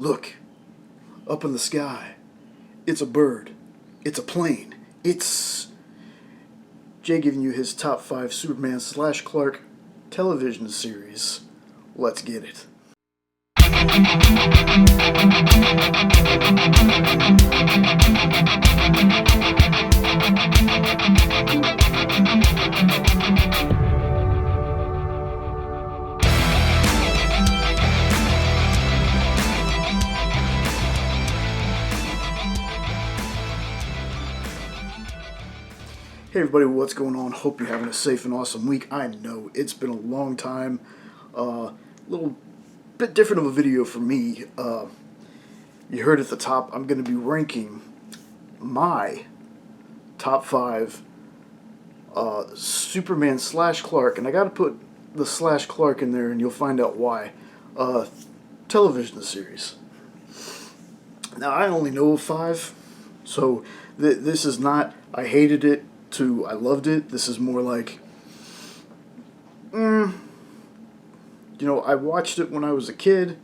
Look, up in the sky. It's a bird. It's a plane. It's... Jay giving you his top 5 Superman / Clark television series. Let's get it. Hey everybody, what's going on? Hope you're having a safe and awesome week. I know it's been a long time. Little bit different of a video for me. You heard at the top, I'm going to be ranking my top 5 Superman / Clark, and I got to put the / Clark in there, and you'll find out why. Television series. Now I only know of 5, so this is not I hated it to I loved it. This is more like, I watched it when I was a kid,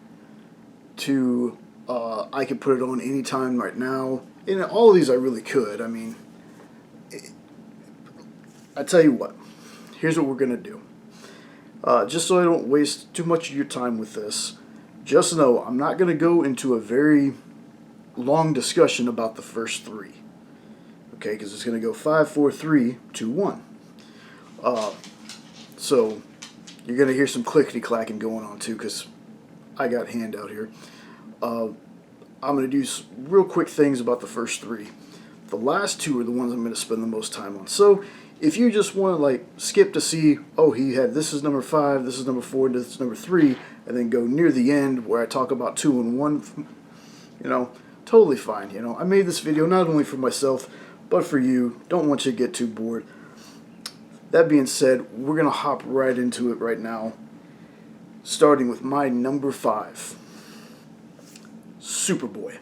to I could put it on anytime right now. And all of these I really could. I mean, I tell you what, here's what we're going to do. Just so I don't waste too much of your time with this, just know I'm not going to go into a very long discussion about the first 3. Okay, because it's going to go 5, 4, 3, 2, 1. So you're going to hear some clickety-clacking going on too, because I got a handout here. I'm going to do real quick things about the first 3. The last 2 are the ones I'm going to spend the most time on. So if you just want to skip to see, oh, he had this is number 5, this is number 4, this is number 3, and then go near the end where I talk about 2 and 1, totally fine. I made this video not only for myself, but for you. Don't want you to get too bored. That being said, we're going to hop right into it right now, starting with my number 5, Superboy.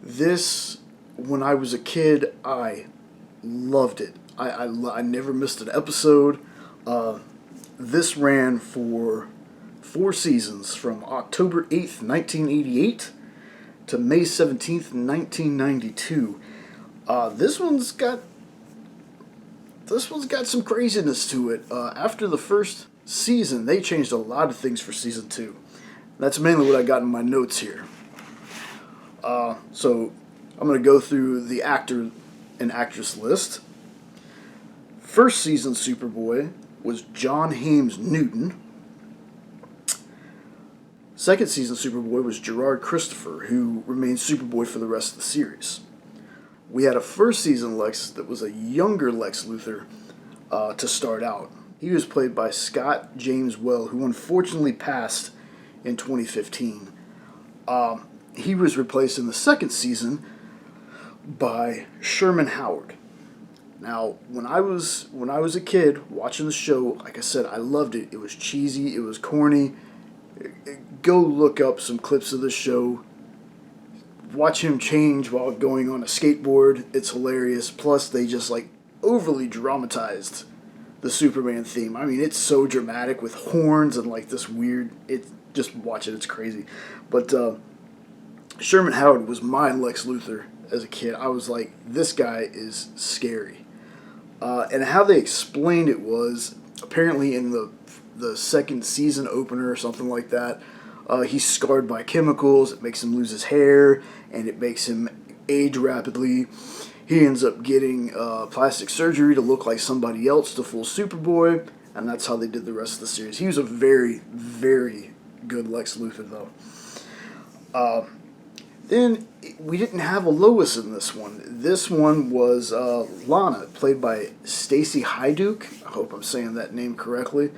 This, when I was a kid, I loved it. I never missed an episode. This ran for 4 seasons, from October 8th, 1988 to May 17th, 1992. This one's got some craziness to it. After the first season, they changed a lot of things for season 2. That's mainly what I got in my notes here. So I'm going to go through the actor and actress list. First season Superboy was John Hames Newton. Second season Superboy was Gerard Christopher, who remained Superboy for the rest of the series. We had a first season Lex that was a younger Lex Luthor to start out. He was played by Scott James Well, who unfortunately passed in 2015. He was replaced in the second season by Sherman Howard. Now, when I was a kid watching the show, like I said, I loved it. It was cheesy, it was corny. Go look up some clips of the show. Watch him change while going on a skateboard. It's hilarious. Plus, they just overly dramatized the Superman theme. I mean, it's so dramatic with horns and this weird. Just watch it. It's crazy. But Sherman Howard was my Lex Luthor as a kid. I was like, this guy is scary. And how they explained it was apparently in the second season opener or something like that. He's scarred by chemicals. It makes him lose his hair, and it makes him age rapidly. He ends up getting plastic surgery to look like somebody else to fool Superboy, and that's how they did the rest of the series. He was a very, very good Lex Luthor, though. Then we didn't have a Lois in this one. This one was Lana, played by Stacy Haiduk. I hope I'm saying that name correctly.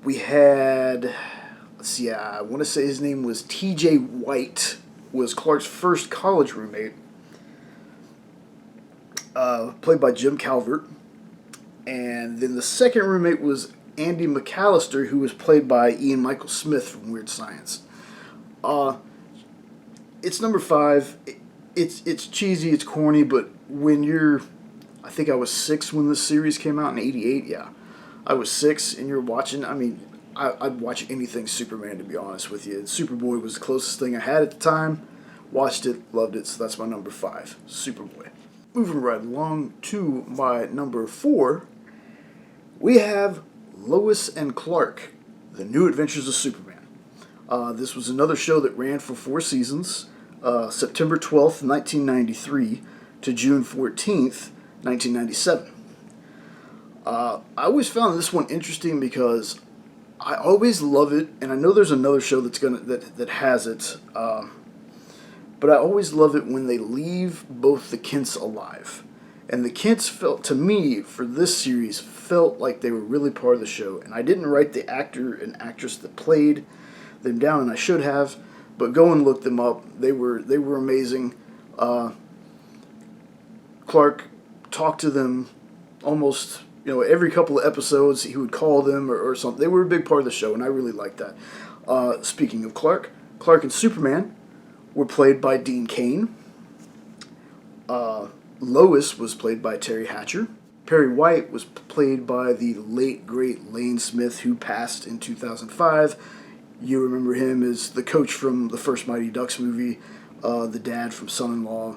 We had, I want to say his name was T.J. White, was Clark's first college roommate, played by Jim Calvert. And then the second roommate was Andy McAllister, who was played by Ian Michael Smith from Weird Science. It's number 5. It's cheesy, it's corny, but when you're, I think I was 6 when this series came out in '88. Yeah, I was 6, and you're watching. I mean, I'd watch anything Superman, to be honest with you. Superboy was the closest thing I had at the time. Watched it, loved it, so that's my number 5, Superboy. Moving right along to my number 4, we have Lois and Clark, The New Adventures of Superman. This was another show that ran for 4 seasons, September 12th, 1993 to June 14th, 1997. I always found this one interesting because I always love it, and I know there's another show that has it, but I always love it when they leave both the Kents alive. And the Kents felt, to me, for this series, felt like they were really part of the show. And I didn't write the actor and actress that played them down, and I should have, but go and look them up. They were amazing. Clark talked to them almost, every couple of episodes. He would call them or something. They were a big part of the show, and I really liked that. Speaking of Clark and Superman were played by Dean Cain. Lois was played by Terry Hatcher. Perry White was played by the late, great Lane Smith, who passed in 2005. You remember him as the coach from the first Mighty Ducks movie, the dad from Son-in-Law.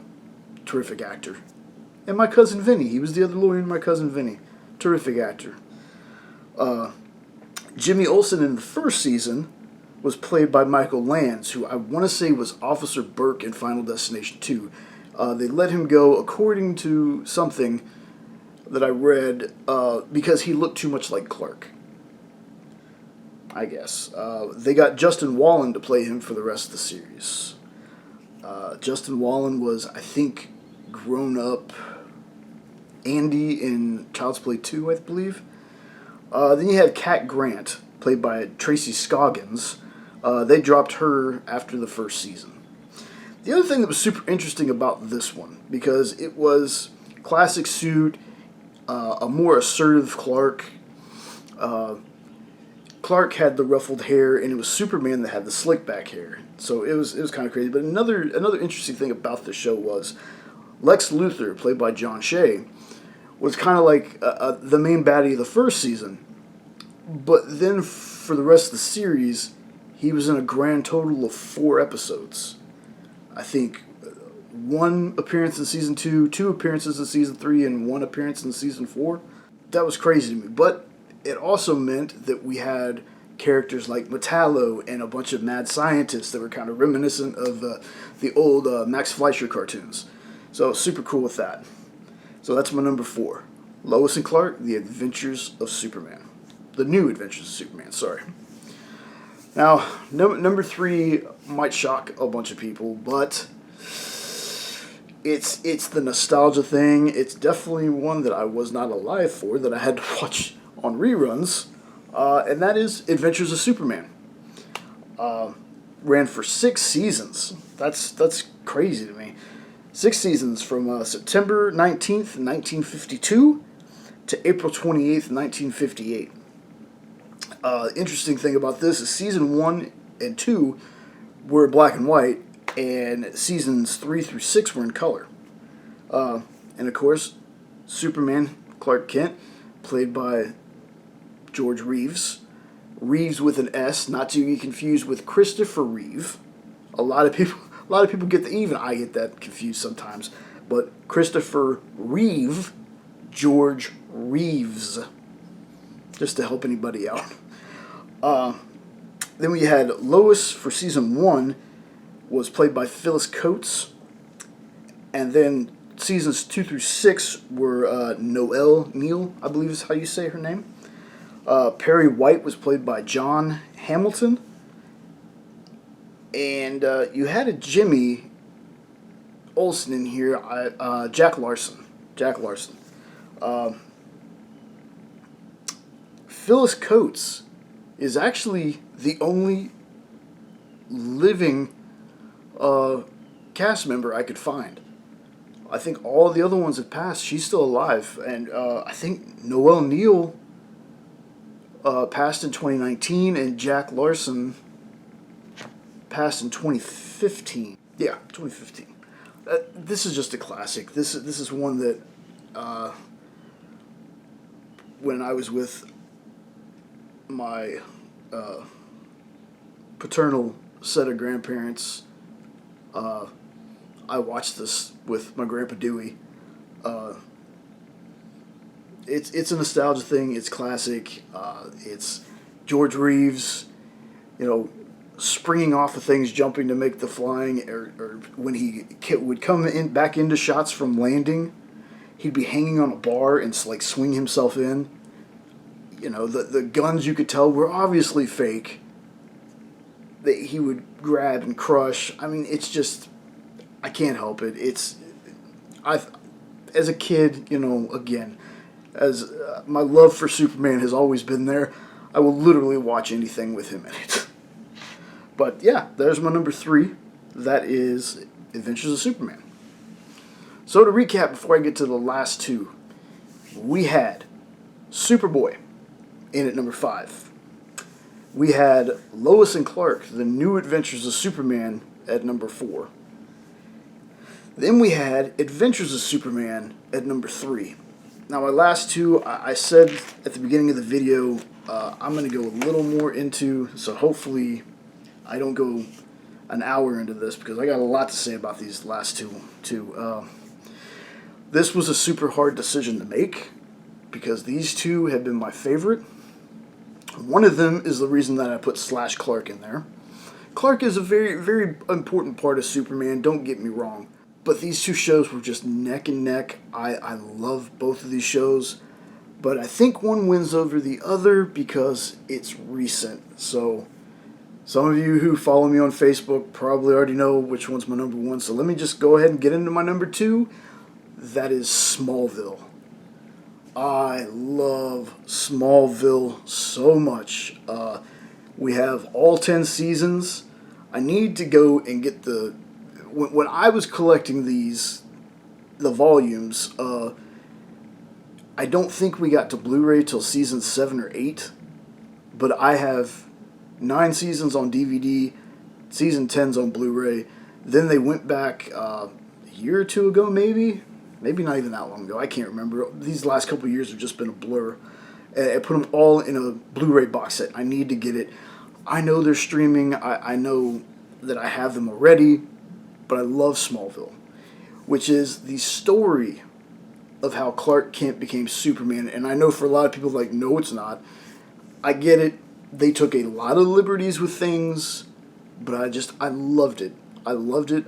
Terrific actor. And My Cousin Vinny. He was the other lawyer in My Cousin Vinny. Terrific actor. Jimmy Olsen in the first season was played by Michael Lands, who I want to say was Officer Burke in Final Destination 2. They let him go, according to something that I read, because he looked too much like Clark, I guess. They got Justin Wallen to play him for the rest of the series. Justin Wallen was, I think, grown-up Andy in Child's Play 2, I believe. Then you had Cat Grant, played by Tracy Scoggins. They dropped her after the first season. The other thing that was super interesting about this one, because it was classic suit, a more assertive Clark. Clark had the ruffled hair, and it was Superman that had the slick back hair. So it was kind of crazy. But another interesting thing about the show was Lex Luthor, played by John Shea, was kind of like the main baddie of the first season. But then for the rest of the series, he was in a grand total of 4 episodes. I think 1 appearance in season 2, 2 appearances in season 3, and 1 appearance in season 4. That was crazy to me. But it also meant that we had characters like Metallo and a bunch of mad scientists that were kind of reminiscent of the old Max Fleischer cartoons. So super cool with that. So that's my number 4. Lois and Clark, The Adventures of Superman. The New Adventures of Superman, sorry. Now, number 3 might shock a bunch of people, but it's the nostalgia thing. It's definitely one that I was not alive for, that I had to watch on reruns, and that is Adventures of Superman. Ran for 6 seasons. That's crazy to me. 6 seasons from September 19th, 1952 to April 28th, 1958. Interesting thing about this is season 1 and 2 were black and white, and seasons 3 through 6 were in color. And of course, Superman, Clark Kent, played by George Reeves. Reeves with an S, not to be confused with Christopher Reeve. A lot of people get even I get that confused sometimes. But Christopher Reeve, George Reeves, just to help anybody out. Then we had Lois for season 1 was played by Phyllis Coates, and then seasons 2 through 6 were Noelle Neal, I believe is how you say her name. Perry White was played by John Hamilton, and you had a Jimmy Olsen in here, Jack Larson. Phyllis Coates is actually the only living cast member I could find. I think all the other ones have passed. She's still alive, and I think Noelle Neal passed in 2019, and Jack Larson passed in 2015. Yeah, 2015. This is just a classic. This is one that when I was with my paternal set of grandparents. I watched this with my grandpa Dewey. It's a nostalgia thing. It's classic. It's George Reeves, springing off of things, jumping to make the flying, or when he would come in back into shots from landing, he'd be hanging on a bar and like swing himself in. The guns you could tell were obviously fake. That he would grab and crush. I mean, it's just, I can't help it. As a kid, again, as my love for Superman has always been there, I will literally watch anything with him in it. But yeah, there's my number 3. That is Adventures of Superman. So to recap, before I get to the last 2, we had Superboy in at number 5. We had Lois and Clark, The New Adventures of Superman, at number 4. Then we had Adventures of Superman at number 3. Now my last 2, I said at the beginning of the video, I'm going to go a little more into, so hopefully I don't go an hour into this, because I got a lot to say about these last 2. This was a super hard decision to make, because these 2 have been my favorite. One of them is the reason that I put Slash Clark in there. Clark is a very, very important part of Superman, don't get me wrong. But these 2 shows were just neck and neck. I love both of these shows. But I think one wins over the other because it's recent. So some of you who follow me on Facebook probably already know which one's my number 1. So let me just go ahead and get into my number 2. That is Smallville. I love Smallville so much. We have all 10 seasons. I need to go and get the... When I was collecting the volumes, I don't think we got to Blu-ray till season 7 or 8. But I have 9 seasons on DVD, season 10's on Blu-ray. Then they went back a year or 2 ago, maybe not even that long ago. I can't remember. These last couple of years have just been a blur. I put them all in a Blu-ray box set. I need to get it. I know they're streaming. I know that I have them already, but I love Smallville, which is the story of how Clark Kent became Superman. And I know for a lot of people, like, no, it's not. I get it. They took a lot of liberties with things, but I loved it. I loved it.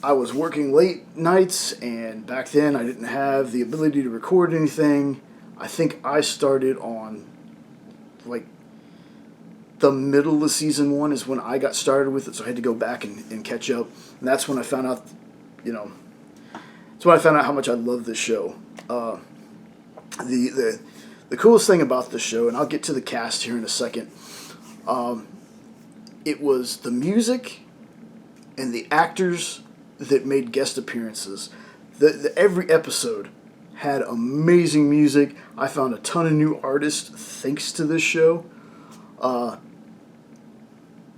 I was working late nights, and back then I didn't have the ability to record anything. I think I started on, like, the middle of season 1 is when I got started with it, so I had to go back and catch up. And that's when I found out, that's when I found out how much I love this show. The coolest thing about this show, and I'll get to the cast here in a second, it was the music and the actors that made guest appearances. Every episode had amazing music. I found a ton of new artists thanks to this show.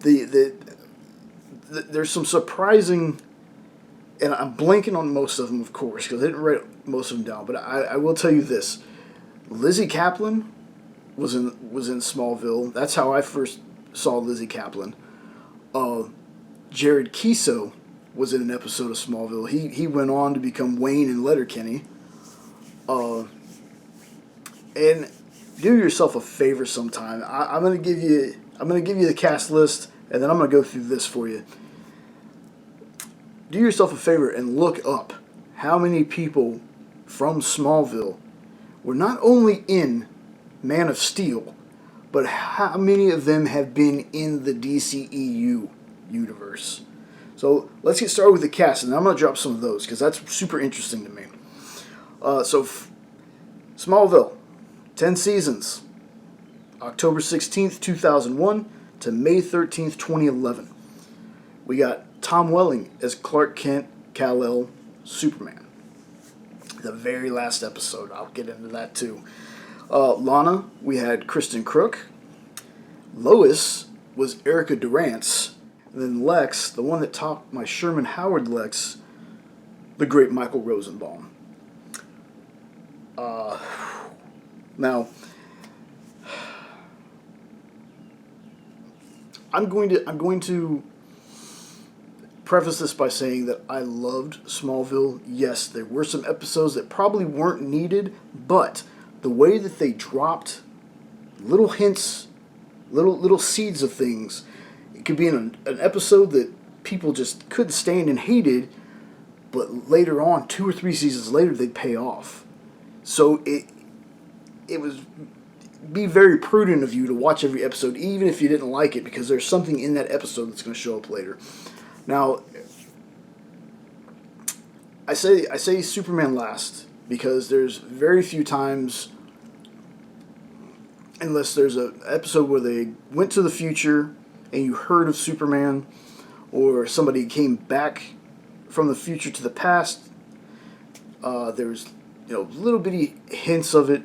There's some surprising, and I'm blanking on most of them, of course, because I didn't write most of them down. But I will tell you this: Lizzie Kaplan was in Smallville. That's how I first saw Lizzie Kaplan. Jared Keeso was in an episode of Smallville. He went on to become Wayne in Letterkenny. And do yourself a favor sometime. I'm gonna give you the cast list, and then I'm gonna go through this for you. Do yourself a favor and look up how many people from Smallville were not only in Man of Steel, but how many of them have been in the DCEU universe. So let's get started with the cast, and I'm going to drop some of those because that's super interesting to me. Smallville, 10 seasons, October 16th, 2001 to May 13th, 2011. We got Tom Welling as Clark Kent, Kal-El, Superman. The very last episode, I'll get into that too. Lana, we had Kristen Crook. Lois was Erica Durance. And then Lex, the one that taught my Sherman Howard Lex, the great Michael Rosenbaum. Now, I'm going to preface this by saying that I loved Smallville. Yes, there were some episodes that probably weren't needed, but the way that they dropped little hints, little seeds of things, it could be in an episode that people just couldn't stand and hated, but later on, 2 or 3 seasons later, they'd pay off. So it was be very prudent of you to watch every episode, even if you didn't like it, because there's something in that episode that's going to show up later. Now, I say Superman last because there's very few times, unless there's an episode where they went to the future and you heard of Superman, or somebody came back from the future to the past. There's little bitty hints of it.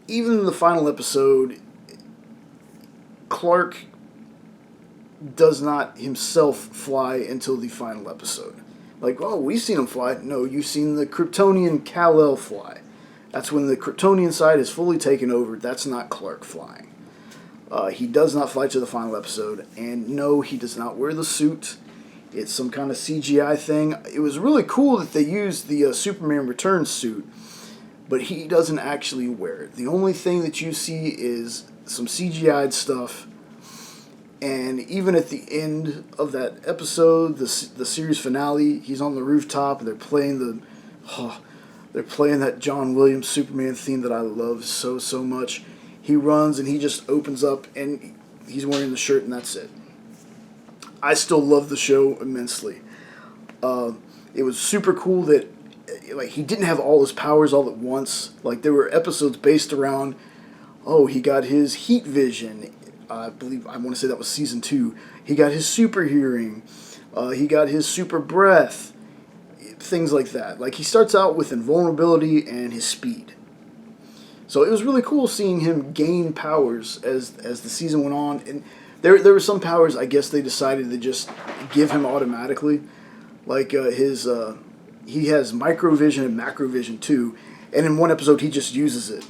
Even in the final episode, Clark does not himself fly until the final episode. Like, oh, we've seen him fly. No, you've seen the Kryptonian Kal-El fly. That's when the Kryptonian side is fully taken over. That's not Clark flying. He does not fly to the final episode. And no, he does not wear the suit. It's some kind of CGI thing. It was really cool that they used the Superman Returns suit, but he doesn't actually wear it. The only thing that you see is some CGI'd stuff. And even at the end of that episode, the series finale, he's on the rooftop and they're playing that John Williams Superman theme that I love so much. He runs and he just opens up and he's wearing the shirt and that's it. I still love the show immensely. It was super cool that he didn't have all his powers all at once. Like, there were episodes based around, he got his heat vision. I want to say that was season 2. He got his super hearing. He got his super breath. Things like that. Like, he starts out with invulnerability and his speed. So it was really cool seeing him gain powers as the season went on. And there were some powers I guess they decided to just give him automatically. Like he has microvision and macrovision too. And in one episode he just uses it.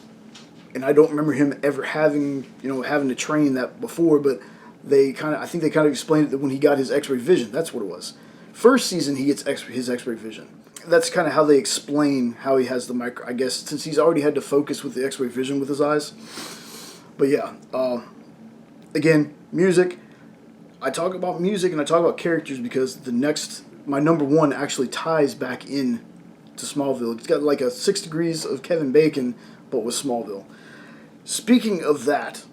And I don't remember him ever having to train that before, but I think they kind of explained it that when he got his X-ray vision, that's what it was. First season he gets his X-ray vision. That's kind of how they explain how he has the micro. I guess since he's already had to focus with the X-ray vision with his eyes. But yeah, again, music. I talk about music and I talk about characters because my number one actually ties back in to Smallville. It's got like a 6 degrees of Kevin Bacon, but with Smallville. Speaking of that,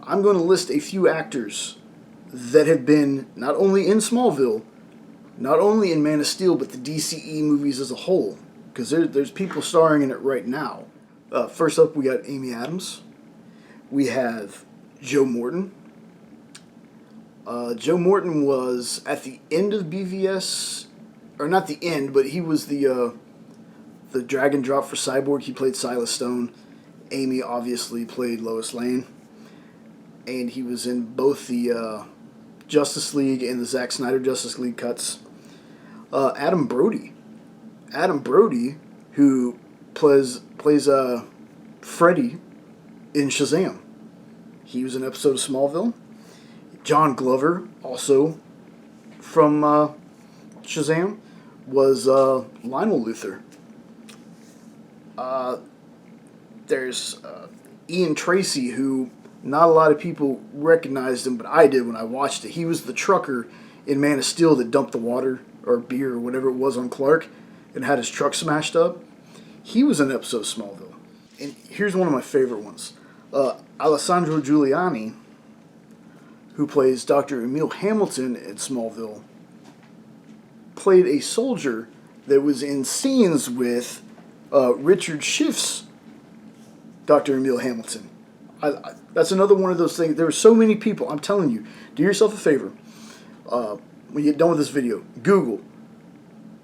I'm going to list a few actors that have been not only in Smallville, not only in Man of Steel, but the DCE movies as a whole. Because there's people starring in it right now. First up, we got Amy Adams. We have Joe Morton. Joe Morton was at the end of BVS, or not the end, but he was the drag and drop for Cyborg. He played Silas Stone. Amy obviously played Lois Lane. And he was in both the Justice League and the Zack Snyder Justice League cuts. Adam Brody, who plays Freddy in Shazam. He was in an episode of Smallville. John Glover, also from Shazam, was Lionel Luthor. There's Ian Tracy, who not a lot of people recognized him, but I did when I watched it. He was the trucker in Man of Steel that dumped the water or beer or whatever it was on Clark and had his truck smashed up. He was in an episode of Smallville. And here's one of my favorite ones. Alessandro Giuliani, who plays Dr. Emil Hamilton in Smallville, played a soldier that was in scenes with Richard Schiff's Dr. Emil Hamilton. That's another one of those things. There were so many people. I'm telling you, do yourself a favor. When you get done with this video, Google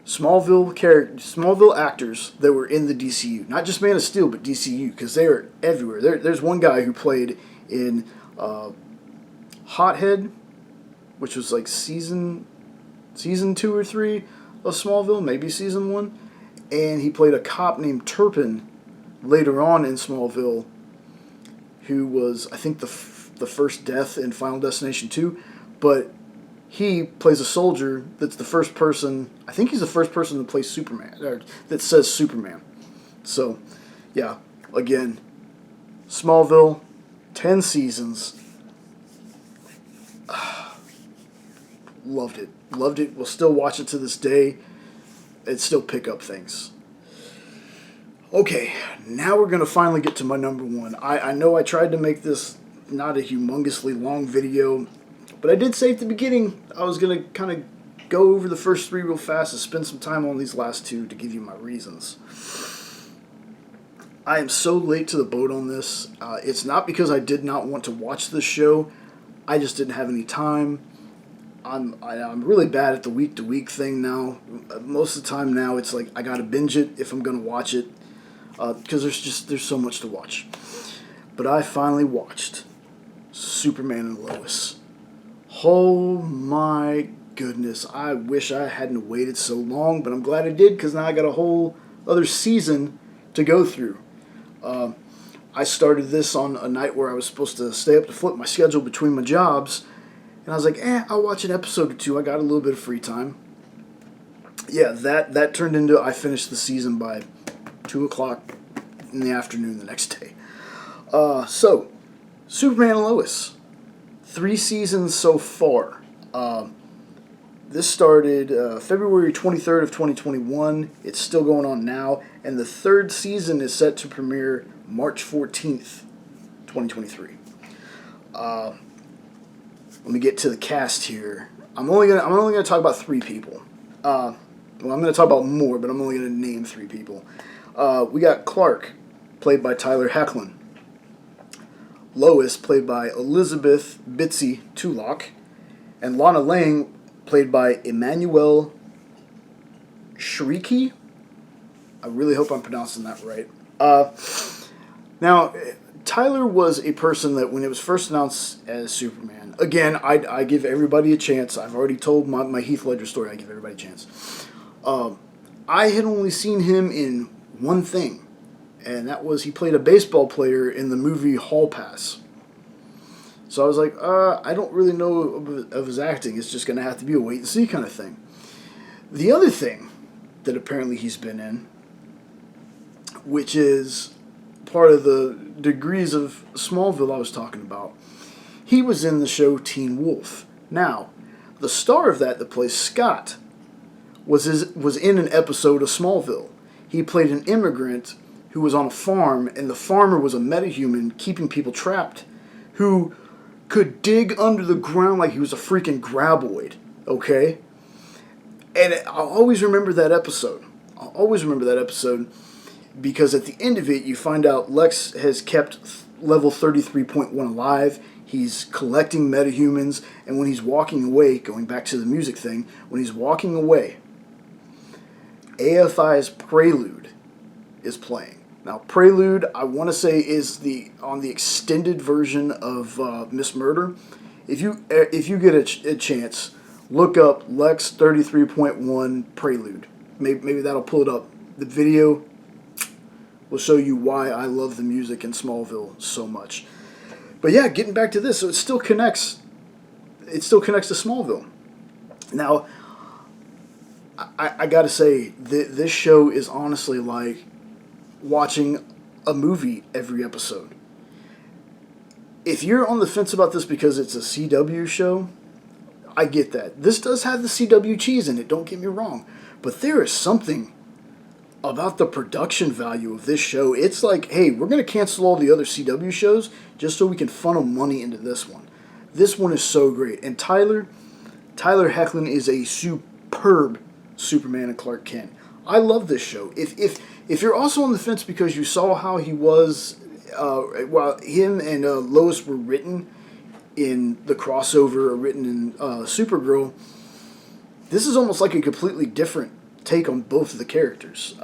Smallville actors that were in the DCU. Not just Man of Steel, but DCU, because they are everywhere. There's one guy who played in Hothead, which was like season 2 or 3 of Smallville, maybe season 1. And he played a cop named Turpin later on in Smallville, who was, I think, the the first death in Final Destination 2, but he plays a soldier that's the first person, I think he's the first person to play Superman, or that says Superman. So, yeah, again, Smallville, 10 seasons. Loved it. Loved it. We'll still watch it to this day and still pick up things. Okay, now we're going to finally get to my number one. I know I tried to make this not a humongously long video, but I did say at the beginning I was going to kind of go over the first three real fast and spend some time on these last two to give you my reasons. I am so late to the boat on this. It's not because I did not want to watch this show. I just didn't have any time. I'm really bad at the week-to-week thing now. Most of the time now it's like I gotta binge it if I'm gonna watch it, because there's so much to watch. But I finally watched Superman and Lois. Oh my goodness! I wish I hadn't waited so long, but I'm glad I did, because now I got a whole other season to go through. I started this on a night where I was supposed to stay up to flip my schedule between my jobs. And I was like, I'll watch an episode or two. I got a little bit of free time. Yeah, that turned into, I finished the season by 2 o'clock in the afternoon the next day. So, Superman and Lois. 3 seasons so far. This started February 23rd of 2021. It's still going on now. And the 3rd season is set to premiere March 14th, 2023. Let me get to the cast here. I'm only gonna talk about 3 people. Well, I'm gonna talk about more, but I'm only gonna name 3 people. We got Clark, played by Tyler Hoechlin. Lois, played by Elizabeth Bitsy Tulloch, and Lana Lang, played by Emmanuel Shrieky. I really hope I'm pronouncing that right. Now, Tyler was a person that when it was first announced as Superman, again, I give everybody a chance. I've already told my Heath Ledger story. I give everybody a chance. I had only seen him in one thing, and that was he played a baseball player in the movie Hall Pass. So I was like, I don't really know of his acting. It's just going to have to be a wait and see kind of thing. The other thing that apparently he's been in, which is part of the degrees of Smallville I was talking about, he was in the show Teen Wolf. Now, the star of that plays Scott was in an episode of Smallville. He played an immigrant who was on a farm, and the farmer was a metahuman keeping people trapped who could dig under the ground like he was a freaking graboid, okay? And I'll always remember that episode. Because at the end of it, you find out Lex has kept level 33.1 alive. He's collecting metahumans, and when he's walking away, going back to the music thing, when he's walking away, AFI's Prelude is playing. Now, Prelude, I want to say, is on the extended version of Miss Murder. If you get a chance, look up Lex 33.1 Prelude. Maybe that'll pull it up. The video will show you why I love the music in Smallville so much. But yeah, getting back to this, so it still connects to Smallville. Now, I gotta say, this show is honestly like watching a movie every episode. If you're on the fence about this because it's a CW show, I get that. This does have the CW cheese in it, don't get me wrong. But there is something about the production value of this show. It's like, hey, we're going to cancel all the other CW shows just so we can funnel money into this one. This one is so great. And Tyler Hoechlin is a superb Superman and Clark Kent. I love this show. If you're also on the fence because you saw how he was, while him and Lois were written in the crossover, or written in Supergirl, this is almost like a completely different take on both of the characters.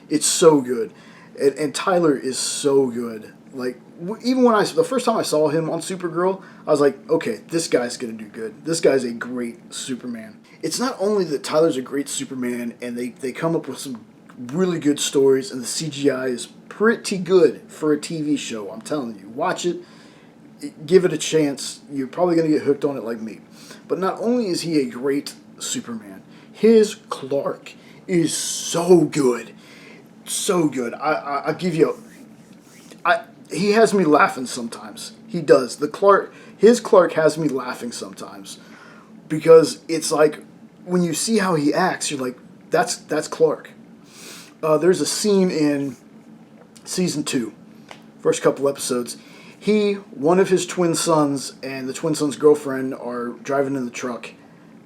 It's so good, and Tyler is so good. Like, even when the first time I saw him on Supergirl, I was like, okay, this guy's gonna do good. This guy's a great Superman. It's not only that Tyler's a great Superman, and they come up with some really good stories, and the CGI is pretty good for a TV show. I'm telling you, watch it. give it a chance. You're probably going to get hooked on it like me. But not only is he a great Superman, his Clark is so good. So good. I give you... he has me laughing sometimes. He does. His Clark has me laughing sometimes. Because it's like, when you see how he acts, you're like, that's Clark. There's a scene in season 2, first couple episodes. One of his twin sons and the twin son's girlfriend are driving in the truck.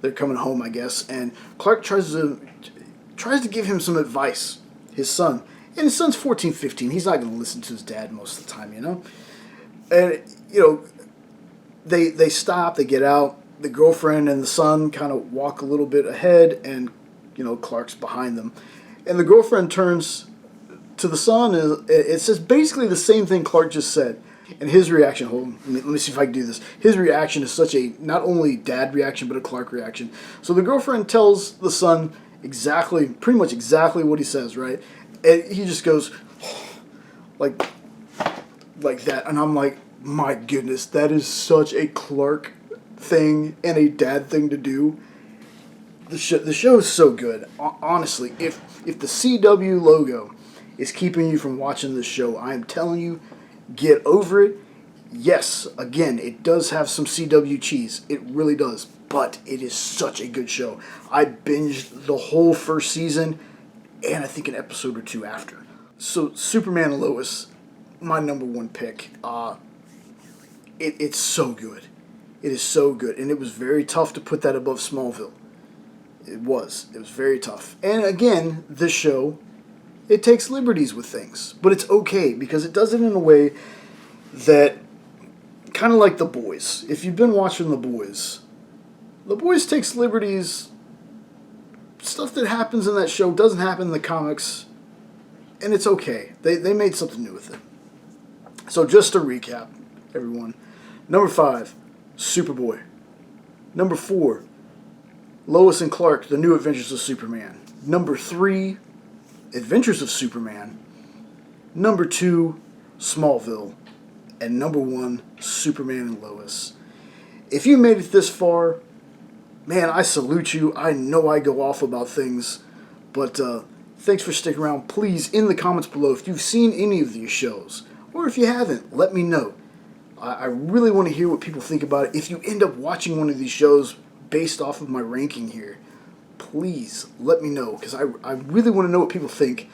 They're coming home, I guess, and Clark tries to give him some advice, his son. And his son's 14, 15. He's not going to listen to his dad most of the time, And, they stop, they get out. The girlfriend and the son kind of walk a little bit ahead, and, Clark's behind them. And the girlfriend turns to the son, and it says basically the same thing Clark just said. And his reaction, hold on, let me see if I can do this. His reaction is such a, not only dad reaction, but a Clark reaction. So the girlfriend tells the son pretty much exactly what he says, right? And he just goes, like that. And I'm like, my goodness, that is such a Clark thing and a dad thing to do. The show is so good. Honestly, if the CW logo is keeping you from watching this show, I am telling you, get over it. Yes, again, it does have some CW cheese. It really does. But it is such a good show. I binged the whole first season, and I think an episode or two after. So, Superman and Lois, my number one pick. It's so good. It is so good. And it was very tough to put that above Smallville. It was very tough. And again, this show, it takes liberties with things. But it's okay, because it does it in a way that, kind of like The Boys. If you've been watching The Boys takes liberties. Stuff that happens in that show doesn't happen in the comics. And it's okay. They made something new with it. So just to recap, everyone. Number 5, Superboy. Number 4, Lois and Clark, The New Adventures of Superman. Number 3, Adventures of Superman. Number 2, Smallville. And number 1, Superman and Lois. If you made it this far, man, I salute you. I know I go off about things, but thanks for sticking around. Please, in the comments below, if you've seen any of these shows, or if you haven't, let me know. I really want to hear what people think about it. If you end up watching one of these shows based off of my ranking here, please let me know, because I really want to know what people think.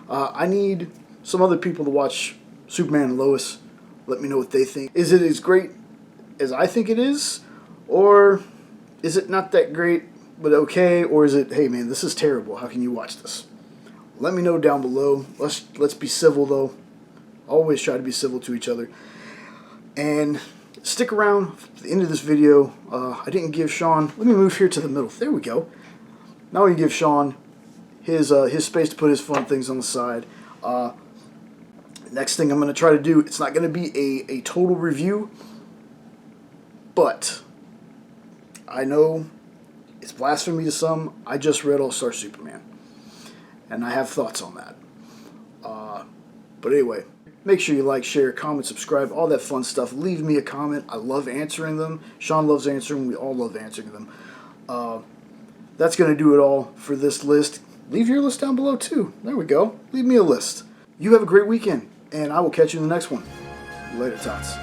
I need some other people to watch Superman and Lois. Let me know what they think. Is it as great as I think it is? Or is it not that great, but okay? Or is it, hey man, this is terrible. How can you watch this? Let me know down below. Let's be civil, though. Always try to be civil to each other. And stick around for the end of this video. I didn't give Sean... Let me move here to the middle. There we go. Now we can give Sean his space to put his fun things on the side. Next thing I'm going to try to do, it's not going to be a total review, but I know it's blasphemy to some. I just read All-Star Superman, and I have thoughts on that. But anyway, make sure you like, share, comment, subscribe, all that fun stuff. Leave me a comment. I love answering them. Sean loves answering them. We all love answering them. That's going to do it all for this list. Leave your list down below, too. There we go. Leave me a list. You have a great weekend, and I will catch you in the next one. Later, tots.